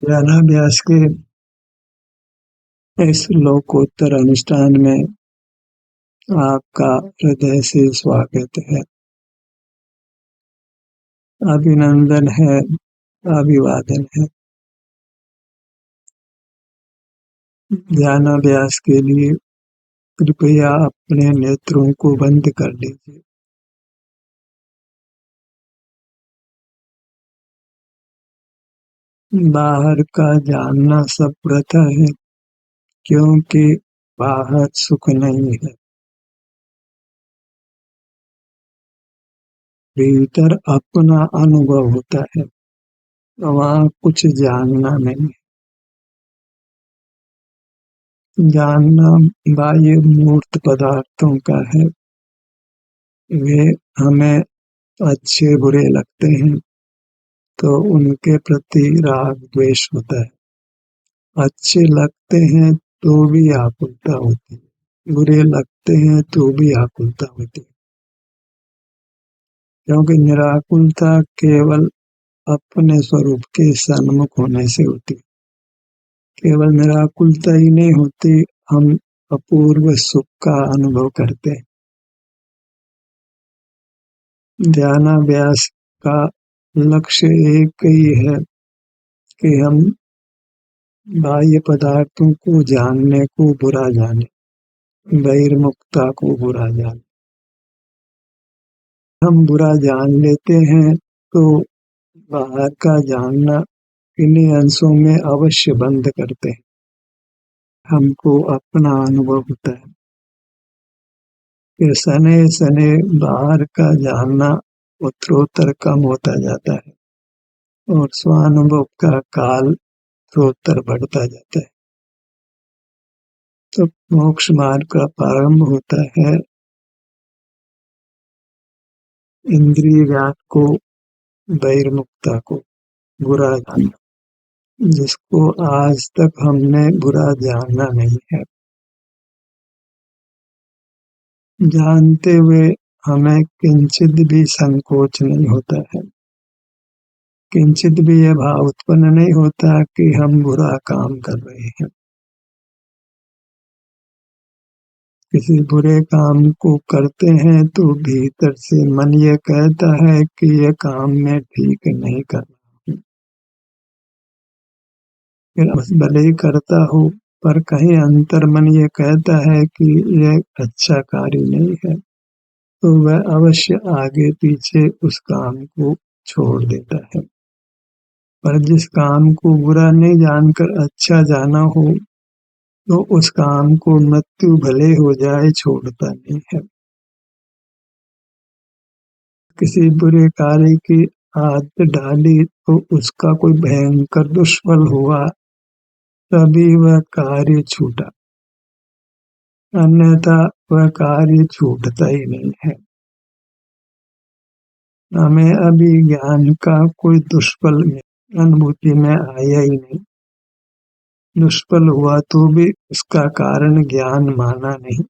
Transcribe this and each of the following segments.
ध्यानाभ्यास के इस लोकोत्तर अनुष्ठान में आपका हृदय से स्वागत है, अभिनंदन है, अभिवादन है। ध्यानाभ्यास के लिए कृपया अपने नेत्रों को बंद कर लीजिए। बाहर का जानना सब व्यर्थ है, क्योंकि बाहर सुख नहीं है। भीतर अपना अनुभव होता है, वहाँ कुछ जानना नहीं। जानना बाह्य मूर्त पदार्थों का है, वे हमें अच्छे बुरे लगते हैं तो उनके प्रति राग द्वेष होता है। अच्छे लगते हैं तो भी आकुलता होती है, बुरे लगते हैं तो भी आकुलता होती है, क्योंकि निराकुलता केवल अपने स्वरूप के सन्मुख होने से होती है। केवल निराकुलता ही नहीं होती, हम अपूर्व सुख का अनुभव करते हैं। ध्यानाभ्यास का लक्ष्य एक ही है कि हम बाह्य पदार्थों को जानने को बुरा जाने, बहिर्मुखता को बुरा जाने। हम बुरा जान लेते हैं तो बाहर का जानना किन्हीं अंशों में अवश्य बंद करते हैं। हमको अपना अनुभव होता है कि सने सने बाहर का जानना उत्तरोत्तर कम होता जाता है और स्वानुभव का काल उत्तरोत्तर बढ़ता जाता है। तो मोक्ष मार्ग का प्रारंभ होता है इंद्रिय ज्ञान को, बहिर्मुखता को बुरा जानना, जिसको आज तक हमने बुरा जानना नहीं है। जानते हुए हमें किंचित भी संकोच नहीं होता है, किंचित भी यह भाव उत्पन्न नहीं होता कि हम बुरा काम कर रहे हैं। किसी बुरे काम को करते हैं तो भीतर से मन ये कहता है कि यह काम मैं ठीक नहीं कर रहा हूँ। फिर भले ही करता हूँ, पर कहीं अंतर मन ये कहता है कि यह अच्छा कार्य नहीं है, तो वह अवश्य आगे पीछे उस काम को छोड़ देता है। पर जिस काम को बुरा नहीं जानकर अच्छा जाना हो, तो उस काम को मृत्यु भले हो जाए छोड़ता नहीं है। किसी बुरे कार्य की आदत डाली तो उसका कोई भयंकर दुष्फल हुआ, तभी वह कार्य छूटा, अन्यथा वह कार्य छूटता ही नहीं है। हमें अभी ज्ञान का कोई दुष्फल अनुभूति में आया ही नहीं। दुष्फल हुआ तो भी उसका कारण ज्ञान माना नहीं।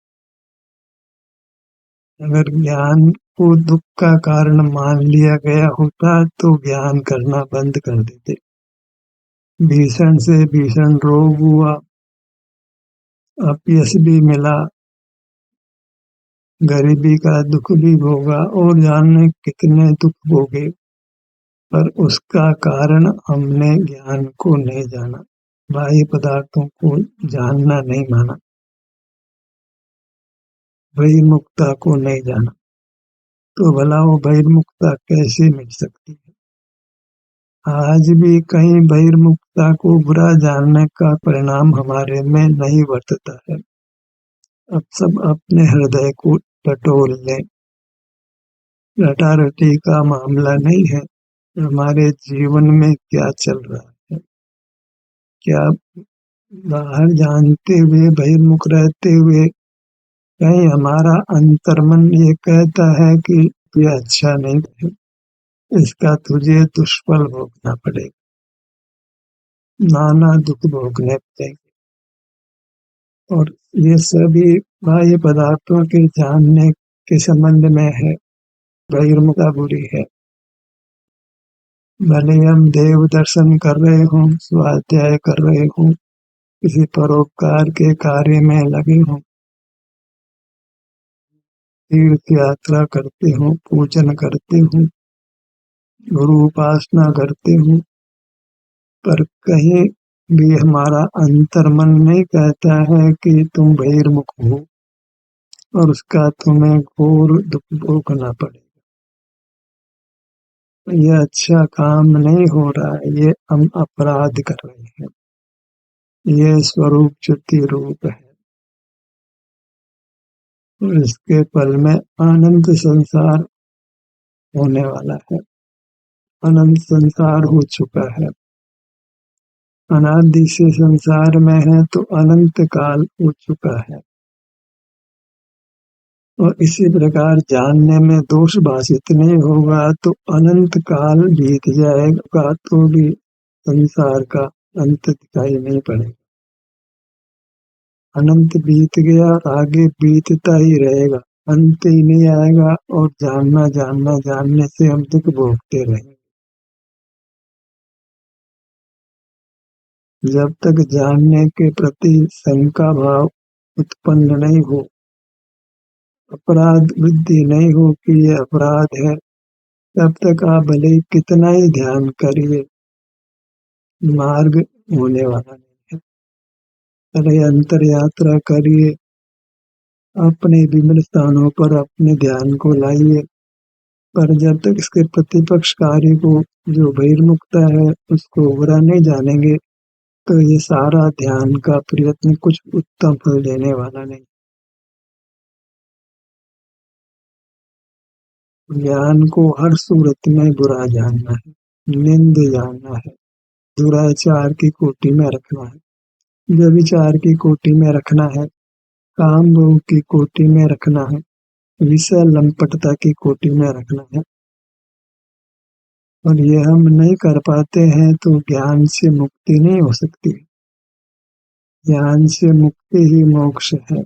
अगर ज्ञान को दुख का कारण मान लिया गया होता तो ज्ञान करना बंद कर देते। भीषण से भीषण रोग हुआ, अपयश भी मिला, गरीबी का दुख भी भोगा और जाने कितने दुख भोगे, पर उसका कारण हमने ज्ञान को नहीं जाना, बाह्य पदार्थों को जानना नहीं माना, बहिर्मुखता को नहीं जाना। तो भला वो बहिर्मुखता कैसे मिट सकती है? आज भी कहीं बहिर्मुखता को बुरा जानने का परिणाम हमारे में नहीं वर्तता है। अब सब अपने हृदय को टटोल लें। रटारटी का मामला नहीं है, हमारे जीवन में क्या चल रहा है। क्या बाहर जानते हुए, बहिर्मुख रहते हुए कहीं हमारा अंतर्मन ये कहता है कि ये अच्छा नहीं है, इसका तुझे दुष्फल भोगना पड़ेगा, नाना दुख भोगने पड़ेंगे। और ये सभी बाह्य पदार्थों के जानने के संबंध में है। बहिर्मुखता बुरी है, भले हम देव दर्शन कर रहे हों, स्वाध्याय कर रहे हों, किसी परोपकार के कार्य में लगे हों, तीर्थ यात्रा करते हों, पूजन करते हों, गुरु उपासना करते हों, पर कहीं भी हमारा अंतर्मन नहीं कहता है कि तुम बहिर्मुख हो और उसका तुम्हें घोर दुख भोगना पड़े। ये अच्छा काम नहीं हो रहा है, ये हम अपराध कर रहे हैं। ये स्वरूप च्युति रूप है और इसके फल में अनंत संसार होने वाला है। अनंत संसार हो चुका है, अनादि से संसार में है तो अनंत काल हो चुका है और इसी प्रकार जानने में दोष भाषित नहीं होगा तो अनंत काल बीत जाएगा तो भी संसार का अंत दिखाई नहीं पड़ेगा। अनंत बीत गया और आगे बीतता ही रहेगा, अंत ही नहीं आएगा और जानना जानना जानने से हम दुख भोगते रहेंगे। जब तक जानने के प्रति शंका भाव उत्पन्न नहीं हो, अपराध बुद्धि नहीं हो कि ये अपराध है, तब तक आप भले ही कितना ही ध्यान करिए, मार्ग होने वाला नहीं है। अरे अंतर यात्रा करिए, अपने विभिन्न स्थानों पर अपने ध्यान को लाइए, पर जब तक इसके प्रतिपक्ष कार्य को जो बहिर्मुखता है उसको बुरा नहीं जानेंगे तो ये सारा ध्यान का प्रयत्न कुछ उत्तम फल देने वाला नहीं। ज्ञान को हर सूरत में बुरा जानना है, निंद जानना है, दुराचार की कोटि में रखना है, व्यभिचार की कोटि में रखना है, काम भोग की कोटि में रखना है, विषय लंपटता की कोटि में रखना है। और ये हम नहीं कर पाते हैं तो ज्ञान से मुक्ति नहीं हो सकती। ज्ञान से मुक्ति ही मोक्ष है,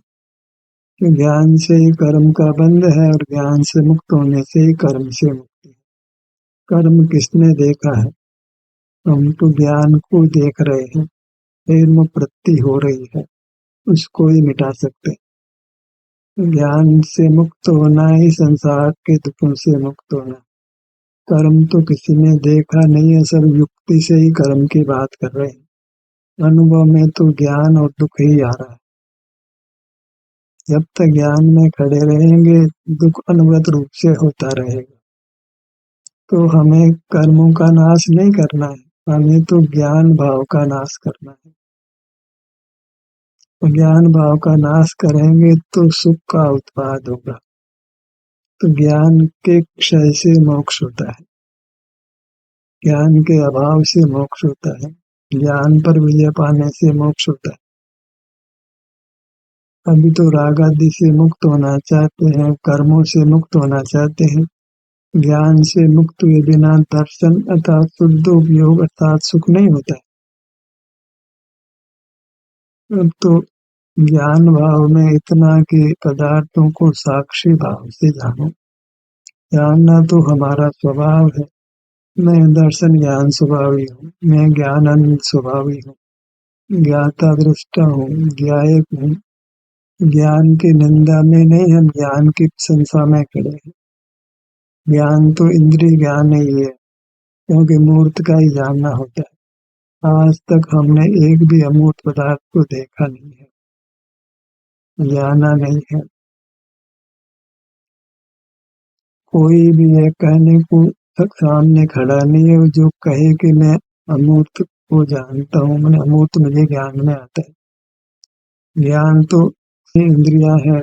कि ज्ञान से ही कर्म का बंध है और ज्ञान से मुक्त होने से ही कर्म से मुक्ति है। कर्म किसने देखा है? हम तो ज्ञान को देख रहे हैं, फिर प्रवृत्ति हो रही है, उसको ही मिटा सकते हैं। ज्ञान से मुक्त होना ही संसार के दुखों से मुक्त होना। कर्म तो किसी ने देखा नहीं है, सब युक्ति से ही कर्म की बात कर रहे हैं। अनुभव में तो ज्ञान और दुख ही आ रहा है। जब तक ज्ञान में खड़े रहेंगे दुख अनवरत रूप से होता रहेगा। तो हमें कर्मों का नाश नहीं करना है, हमें तो ज्ञान भाव का नाश करना है। तो ज्ञान भाव का नाश करेंगे तो सुख का उत्पाद होगा। तो ज्ञान के क्षय से मोक्ष होता है, ज्ञान के अभाव से मोक्ष होता है, ज्ञान पर विजय पाने से मोक्ष होता है। अभी तो राग आदि से मुक्त होना चाहते हैं, कर्मों से मुक्त होना चाहते हैं। ज्ञान से मुक्त हुए बिना दर्शन अर्थात शुद्ध उपयोग अर्थात सुख नहीं होता है। अब तो ज्ञान भाव में इतना कि पदार्थों को साक्षी भाव से जानो। जानना तो हमारा स्वभाव है। मैं दर्शन ज्ञान स्वभावी हूँ, मैं ज्ञानानंद स्वभावी हूँ, ज्ञाता दृष्टा हूँ, ज्ञायक हूँ। ज्ञान की निंदा में नहीं, हम ज्ञान की प्रशंसा में खड़े हैं। ज्ञान तो इंद्रिय ज्ञान ही है, क्योंकि मूर्त का ही जानना होता है। आज तक हमने एक भी अमूर्त पदार्थ को देखा नहीं है, जाना नहीं है। कोई भी ये कहने को सामने खड़ा नहीं है जो कहे कि मैं अमूर्त को जानता हूँ, मैंने अमूर्त मुझे ज्ञान में आता है। ज्ञान तो इंद्रियां है,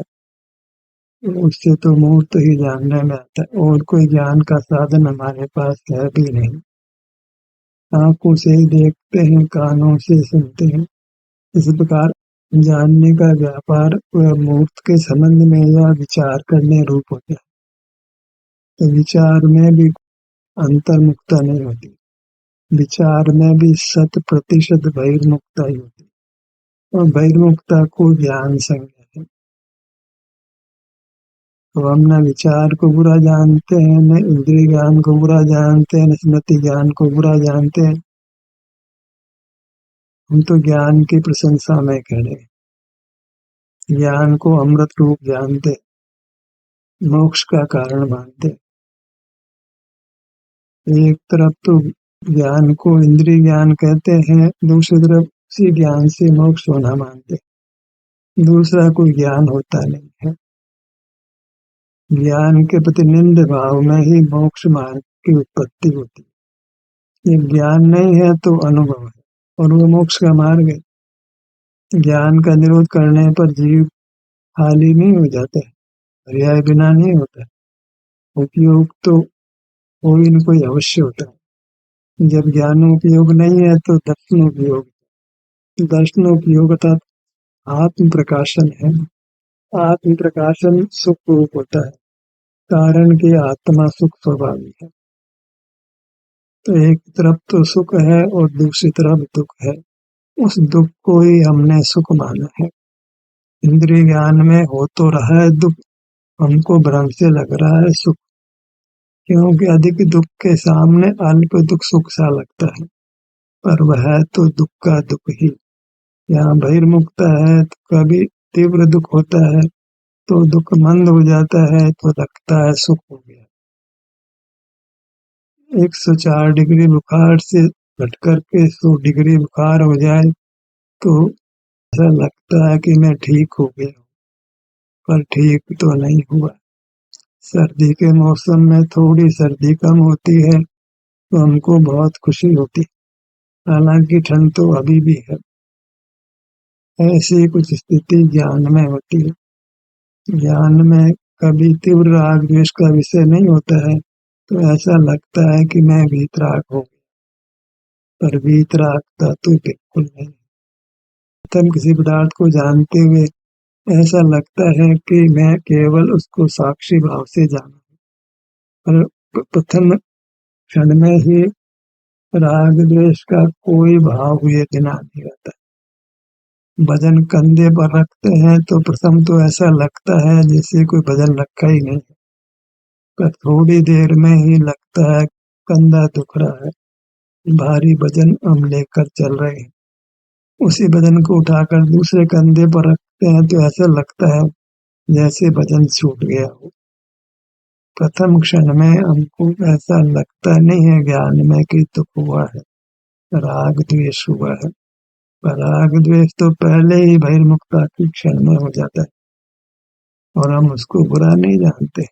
उससे तो मूर्त ही जानने में आता है और कोई ज्ञान का साधन हमारे पास है भी नहीं। आंखों से देखते हैं, कानों से सुनते हैं। इस प्रकार जानने का व्यापार वह मूर्त के संबंध में या विचार करने रूप होता है। तो विचार में भी अंतर्मुक्ता नहीं होती, विचार में भी 100% बहिर्मुक्ता ही होती और बहिर्मुक्ता को ज्ञान संज्ञा है। तो हम न विचार को बुरा जानते हैं, न इंद्रिय ज्ञान को बुरा जानते हैं, न स्मृति ज्ञान को बुरा जानते हैं। हम तो ज्ञान की प्रशंसा में खड़े, ज्ञान को अमृत रूप जानते, मोक्ष का कारण मानते। एक तरफ तो ज्ञान को इंद्रिय ज्ञान कहते हैं, दूसरी तरफ उसी ज्ञान से मोक्ष होना मानते। दूसरा कोई ज्ञान होता नहीं है। ज्ञान के प्रति निंद भाव में ही मोक्ष मार्ग की उत्पत्ति होती है। ये ज्ञान नहीं है तो अनुभव है, और वो मोक्ष का मार्ग है। ज्ञान का निरोध करने पर जीव खाली नहीं हो जाता है, पर्याय बिना नहीं होता। उपयोग तो कोई न कोई अवश्य होता है। जब ज्ञानोपयोग नहीं है तो दर्शनोपयोग। दर्शनोपयोग अर्थात आत्म प्रकाशन है। आत्म प्रकाशन सुख रूप होता है, कारण कि आत्मा सुख स्वभाविक है। तो एक तरफ तो सुख है और दूसरी तरफ दुख है। उस दुख को ही हमने सुख माना है। इंद्रिय ज्ञान में हो तो रहा है दुख, हमको भ्रम से लग रहा है सुख, क्योंकि अधिक दुख के सामने अल्प दुख सुख सा लगता है, पर वह तो दुख का दुख ही। यहाँ बहिर्मुक्त है तो कभी तीव्र दुख होता है तो दुख मंद हो जाता है तो लगता है सुख हो गया। 104 डिग्री बुखार से घटकर के 100 डिग्री बुखार हो जाए तो ऐसा लगता है कि मैं ठीक हो गया, पर ठीक तो नहीं हुआ। सर्दी के मौसम में थोड़ी सर्दी कम होती है तो हमको बहुत खुशी होती है, हालांकि ठंड तो अभी भी है। ऐसी कुछ स्थिति ज्ञान में होती है। ज्ञान में कभी तीव्र राग द्वेष का विषय नहीं होता है तो ऐसा लगता है कि मैं वीतराग हो गया, पर वीतरागता तो बिल्कुल नहीं। हम किसी पदार्थ को जानते हुए ऐसा लगता है कि मैं केवल उसको साक्षी भाव से जाना, पर प्रथम क्षण में ही राग द्वेष का कोई भाव हुए बिना नहीं रहता। वजन कंधे पर रखते हैं तो प्रथम तो ऐसा लगता है जैसे कोई वजन रखा ही नहीं, पर थोड़ी देर में ही लगता है कंधा दुख रहा है, भारी वजन हम लेकर चल रहे हैं। उसी वजन को उठाकर दूसरे कंधे पर रखते हैं तो ऐसा लगता है जैसे वजन छूट गया हो। प्रथम क्षण में हमको ऐसा लगता नहीं है ज्ञान में कि दुख हुआ है, राग द्वेष हुआ है, पर राग द्वेष तो पहले ही बहिर्मुखता के क्षण में हो जाता है और हम उसको बुरा नहीं जानते,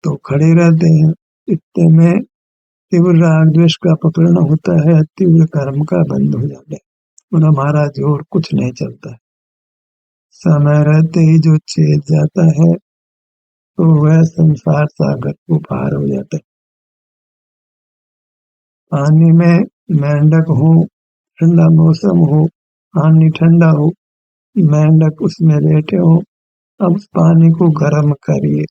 तो खड़े रहते हैं। इतने में तीव्र राग द्वेष का पकड़ना होता है, तीव्र कर्म का बंद हो जाता है और हमारा जोर कुछ नहीं चलता है। समय रहते ही जो चेत जाता है तो वह संसार सागर को पार हो जाता है। पानी में मेंढक हो, ठंडा मौसम हो, पानी ठंडा हो, मेंढक उसमें लेटे हो, अब उस पानी को गर्म करिए।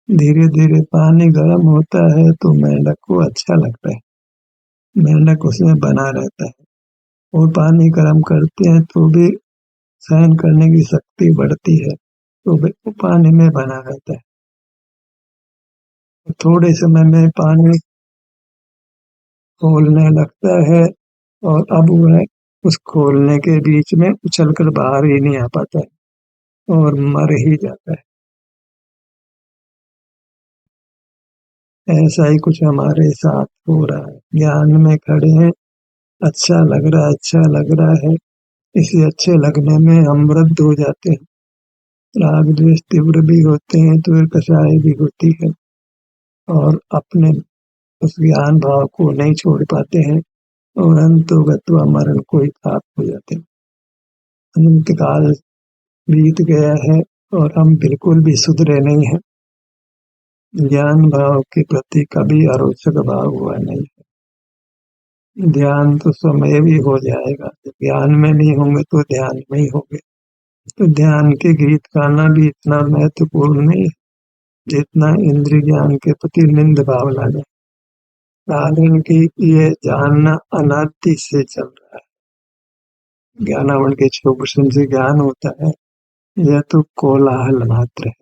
धीरे धीरे पानी गर्म होता है तो मेंढक को अच्छा लगता है, मेंढक उसमें बना रहता है। और पानी गर्म करते हैं तो भी सहन करने की शक्ति बढ़ती है, तो वो पानी में बना रहता है। थोड़े समय में पानी खोलने लगता है और अब वह उस खोलने के बीच में उछलकर बाहर ही नहीं आ पाता है और मर ही जाता है। ऐसा ही कुछ हमारे साथ हो रहा है। ज्ञान में खड़े हैं, अच्छा लग रहा है, अच्छा लग रहा है, इसी अच्छे लगने में हम वृद्ध हो जाते हैं। राग द्वेष तीव्र भी होते हैं तो कषाय भी होती है और अपने उस ज्ञान भाव को नहीं छोड़ पाते हैं और अंतोगत्वा मरण को ही प्राप्त हो जाते हैं। अनंत काल बीत गया है और हम बिल्कुल भी सुधरे नहीं हैं। ज्ञान भाव के प्रति कभी अरोचक भाव हुआ नहीं है। ध्यान तो स्वयं भी हो जाएगा, ज्ञान में नहीं होंगे तो ध्यान में ही होंगे। तो ध्यान के गीत गाना भी इतना महत्वपूर्ण नहीं है जितना इंद्रिय ज्ञान के प्रति निंद भाव लाना। कारण कि ये जानना अनादि से चल रहा है। ज्ञानावरण के छोटे से ज्ञान होता है, यह तो कोलाहल मात्र है।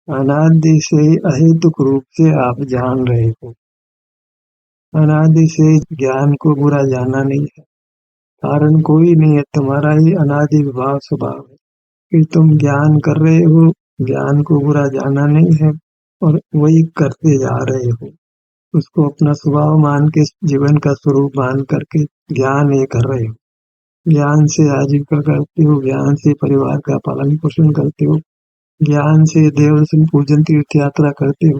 अनादि से ही अहेतुक रूप से आप जान रहे हो। अनादि से ज्ञान को बुरा जाना नहीं है, कारण कोई नहीं है, तुम्हारा ही अनादि विभाव स्वभाव है कि तुम ज्ञान कर रहे हो, ज्ञान को बुरा जाना नहीं है और वही करते जा रहे हो। उसको अपना स्वभाव मान के, जीवन का स्वरूप मान करके ज्ञान ये कर रहे हो। ज्ञान से आजीविका करते हो, ज्ञान से परिवार का पालन पोषण करते हो, ज्ञान से देव दर्शन पूजन तीर्थ यात्रा करते हो।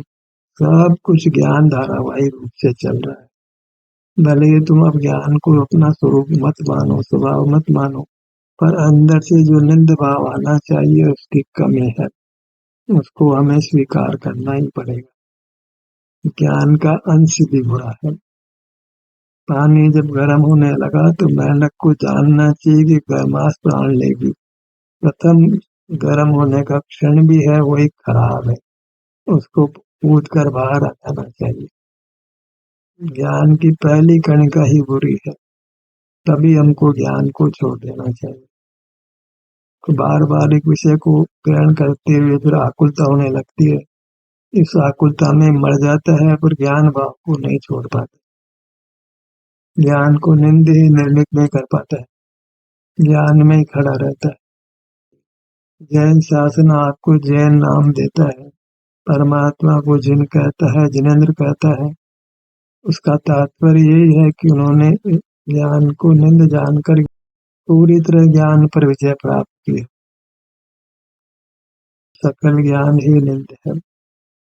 सब कुछ ज्ञान धारावाही रूप से चल रहा है। भले ही तुम अब ज्ञान को अपना स्वरूप मत मानो, स्वभाव मत मानो, पर अंदर से जो निंद भाव आना चाहिए उसकी कमी है, उसको हमें स्वीकार करना ही पड़ेगा। ज्ञान का अंश भी बुरा है। पानी जब गर्म होने लगा तो मेंढक को जानना चाहिए कि गर्माश प्राण लेगी। प्रथम गर्म होने का क्षण भी है वही खराब है, उसको कूद कर बाहर आ जाना चाहिए। ज्ञान की पहली कणिका ही बुरी है, तभी हमको ज्ञान को छोड़ देना चाहिए। तो बार बार एक विषय को ग्रहण करते हुए फिर आकुलता होने लगती है। इस आकुलता में मर जाता है, पर ज्ञान भाव को नहीं छोड़ पाता। ज्ञान को निंद ही निर्मित नहीं कर पाता है, ज्ञान में ही खड़ा रहता है। जैन शासन आपको जैन नाम देता है, परमात्मा को जिन कहता है, जिनेन्द्र कहता है। उसका तात्पर्य यही है कि उन्होंने ज्ञान को निंद जानकर पूरी तरह ज्ञान पर विजय प्राप्त की। सकल ज्ञान ही निंद है,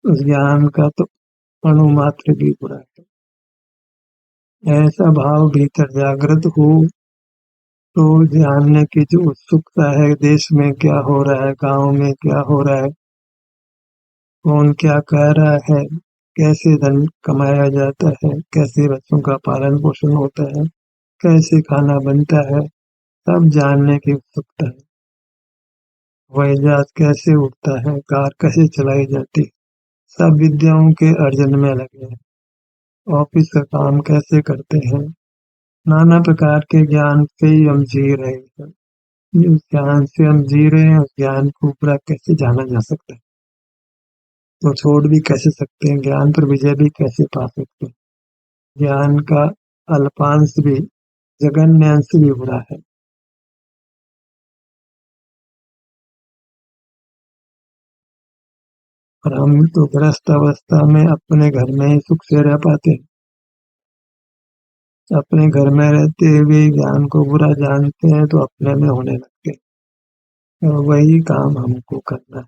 उस ज्ञान का तो अणु मात्र भी बुरा है। ऐसा भाव भीतर जागृत हो तो जानने की जो उत्सुकता है, देश में क्या हो रहा है, गांव में क्या हो रहा है, कौन क्या कह रहा है, कैसे धन कमाया जाता है, कैसे बच्चों का पालन पोषण होता है, कैसे खाना बनता है, सब जानने की उत्सुकता है। हवाई जहाज कैसे उड़ता है, कार कैसे चलाई जाती है, सब विद्याओं के अर्जन में लगे हैं। ऑफिस का काम कैसे करते हैं, नाना प्रकार के ज्ञान से ही हम जी रहे हैं। जिस ज्ञान से हम जी रहे हैं, उस ज्ञान को पूरा कैसे जाना जा सकता है, तो छोड़ भी कैसे सकते हैं, ज्ञान पर विजय भी कैसे पा सकते हैं। ज्ञान का अल्पांश भी, जगन्य अंश भी बुरा है। और हम तो ग्रस्त अवस्था में अपने घर में ही सुख से रह पाते हैं, अपने घर में रहते हुए ज्ञान को बुरा जानते हैं तो अपने में होने लगते हैं। और वही काम हमको करना है,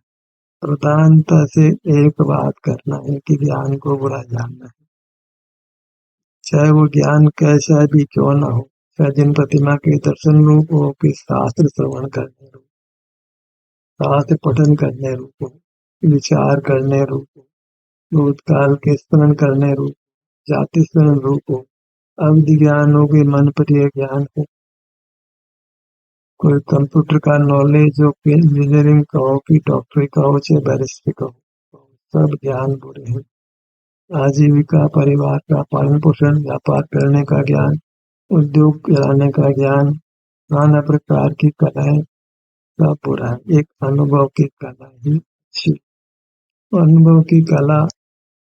प्रधानता से एक बात करना है कि ज्ञान को बुरा जानना है, चाहे वो ज्ञान कैसा भी क्यों न हो, चाहे जिन प्रतिमा के दर्शन रूप हो कि शास्त्र श्रवण करने रूप, शास्त्र पठन करने रूप हो, विचार करने रूप हो, भूतकाल के स्मरण करने रूप, जाति स्मरण रूप हो, अवधि ज्ञान हो कि मन प्रिय ज्ञान हो, कोई कंप्यूटर का नॉलेज हो कि इंजीनियरिंग का हो कि डॉक्टरी का हो चाहे बैरिस्ट्री का हो, सब ज्ञान बुरे हैं। आजीविका, परिवार का पालन पोषण, व्यापार करने का ज्ञान, उद्योग चलाने का ज्ञान, नाना प्रकार की कलाएं, सब बुरा है। एक अनुभव की कला ही अच्छी। अनुभव की कला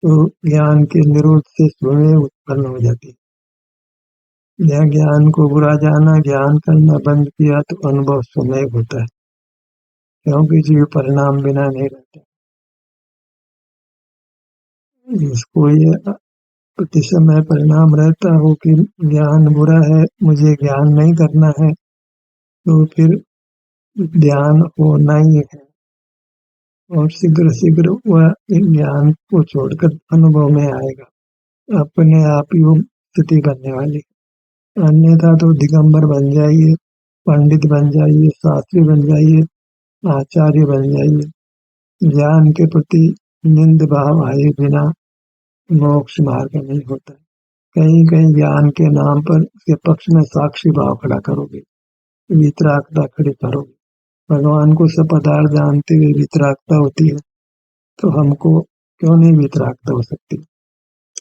तो ज्ञान के निरोध से स्वयं उत्पन्न हो जाती है। यह ज्ञान को बुरा जाना, ज्ञान करना बंद किया तो अनुभव स्वयं होता है, क्योंकि जीव परिणाम बिना नहीं रहता। इसको ये प्रति समय परिणाम रहता हो कि ज्ञान बुरा है, मुझे ज्ञान नहीं करना है, तो फिर ध्यान होना ही है और शीघ्र शीघ्र वह ज्ञान को छोड़कर अनुभव में आएगा, अपने आप ही वो स्थिति बनने वाली। अन्यथा तो दिगंबर बन जाइए, पंडित बन जाइए, शास्त्री बन जाइए, आचार्य बन जाइए, ज्ञान के प्रति निंद भाव आए बिना मोक्ष मार्ग नहीं होता। कहीं कहीं ज्ञान के नाम पर उसके पक्ष में साक्षी भाव खड़ा करोगे, वितरागता खड़ी करोगे। भगवान को सब पदार्थ जानते हुए वितरागता होती है, तो हमको क्यों नहीं वितरागता हो सकती।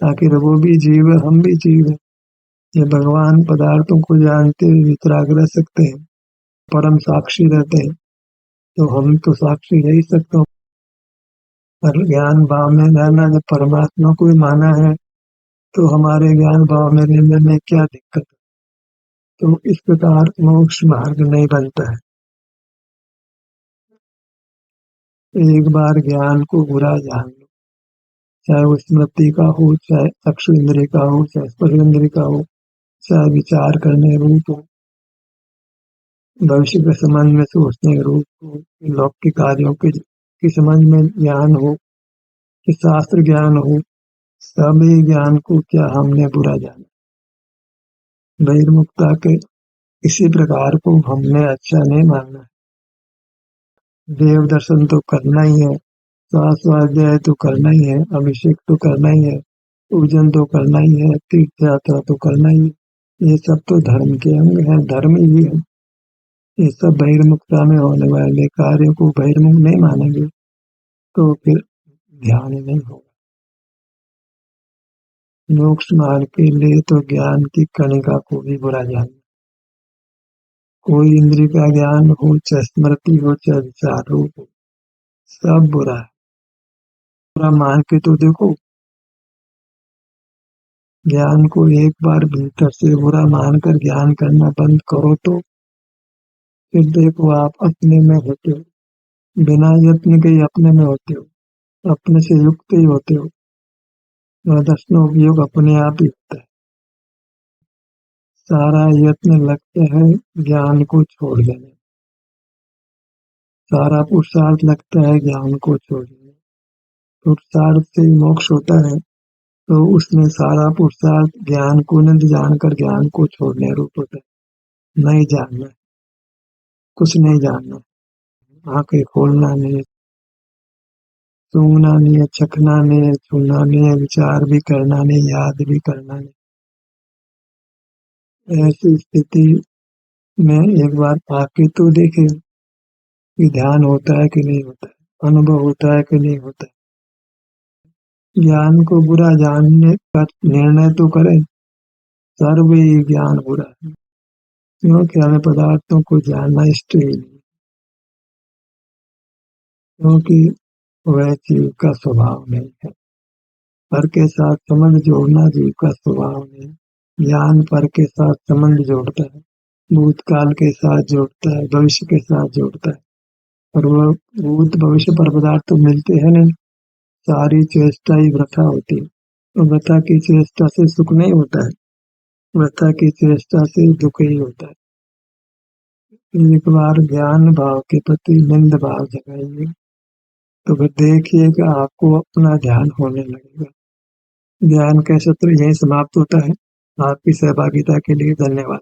आखिर वो भी जीव है, हम भी जीव है। ये भगवान पदार्थों को जानते हुए वितराग रह सकते हैं, परम साक्षी रहते हैं, तो हम तो साक्षी रह ही सकते हो। पर ज्ञान भाव में रहना, जब परमात्मा को ही माना है तो हमारे ज्ञान भाव में रहने में क्या दिक्कत है? तो इस प्रकार मोक्ष मार्ग नहीं बनता है। एक बार ज्ञान को बुरा जान लो, चाहे वो स्मृति का हो, चाहे चक्षु इंद्रिय का हो, चाहे स्पर्श इंद्रिय का हो, चाहे विचार करने रूप हो, भविष्य के संबंध में सोचने रूप हो, लौकिक कार्यों के संबंध में ज्ञान हो, कि शास्त्र ज्ञान हो, सभी ज्ञान को क्या हमने बुरा जाना? बहिर्मुखता के इसी प्रकार को हमने अच्छा नहीं मानना। देव दर्शन तो करना ही है, स्वाध्याय तो करना ही है, अभिषेक तो करना ही है, पूजन तो करना ही है, तीर्थ यात्रा तो करना ही है। ये सब तो धर्म के अंग है, धर्म ही है। ये सब बहिर्मुखता में होने वाले कार्यों को बहिर्मुख नहीं मानेंगे तो फिर ध्यान ही नहीं होगा। मोक्ष मार्ग के लिए तो ज्ञान की कणिका को भी बुरा जानना। कोई इंद्रिय का ज्ञान हो, चाहे स्मृति हो, चाहे विचार रूप हो, सब बुरा है। बुरा मान के तो देखो, ज्ञान को एक बार भीतर से बुरा मानकर ज्ञान करना बंद करो तो फिर देखो आप अपने में होते हो, बिना यत्न के ही अपने में होते हो, अपने से युक्त ही होते हो। दर्शनों उपयोग अपने आप ही होता है। सारा यत्न लगता है ज्ञान को छोड़ देने, सारा पुरुषार्थ लगता है ज्ञान को छोड़ने। पुरुषार्थ से मोक्ष होता है तो उसमें सारा पुरुषार्थ ज्ञान को न जानकर ज्ञान को छोड़ने रूप होता है। नहीं जानना, कुछ नहीं जानना, आंखें खोलना नहीं, सूंघना नहीं है, चखना नहीं है, छूना नहीं है, विचार भी करना नहीं, याद भी करना नहीं। ऐसी स्थिति में एक बार आके तो देखे कि ध्यान होता है कि नहीं होता है, अनुभव होता है कि नहीं होता है। ज्ञान को बुरा जानने का निर्णय तो करें, सर्व ही ज्ञान बुरा है, क्योंकि हमें पदार्थों को जानना इष्ट ही नहीं, क्योंकि वह जीव का स्वभाव नहीं है। पर के साथ संबंध जोड़ना जीव का स्वभाव नहीं। ज्ञान पर के साथ संबंध जोड़ता है, भूतकाल के साथ जोड़ता है, भविष्य के साथ जोड़ता है, और वह भूत भविष्य पर पदार्थ तो मिलते हैं नहीं। सारी चेष्टा ही वृथा होती है। तो वृथा की चेष्टा से सुख नहीं होता है, वृथा की चेष्टा से दुख ही होता है। एक बार ज्ञान भाव के प्रति निंद भाव जगाइए तो फिर देखिएगा आपको अपना ध्यान होने लगेगा। ज्ञान का सत्र यही समाप्त होता है। आपकी सहभागिता के लिए धन्यवाद।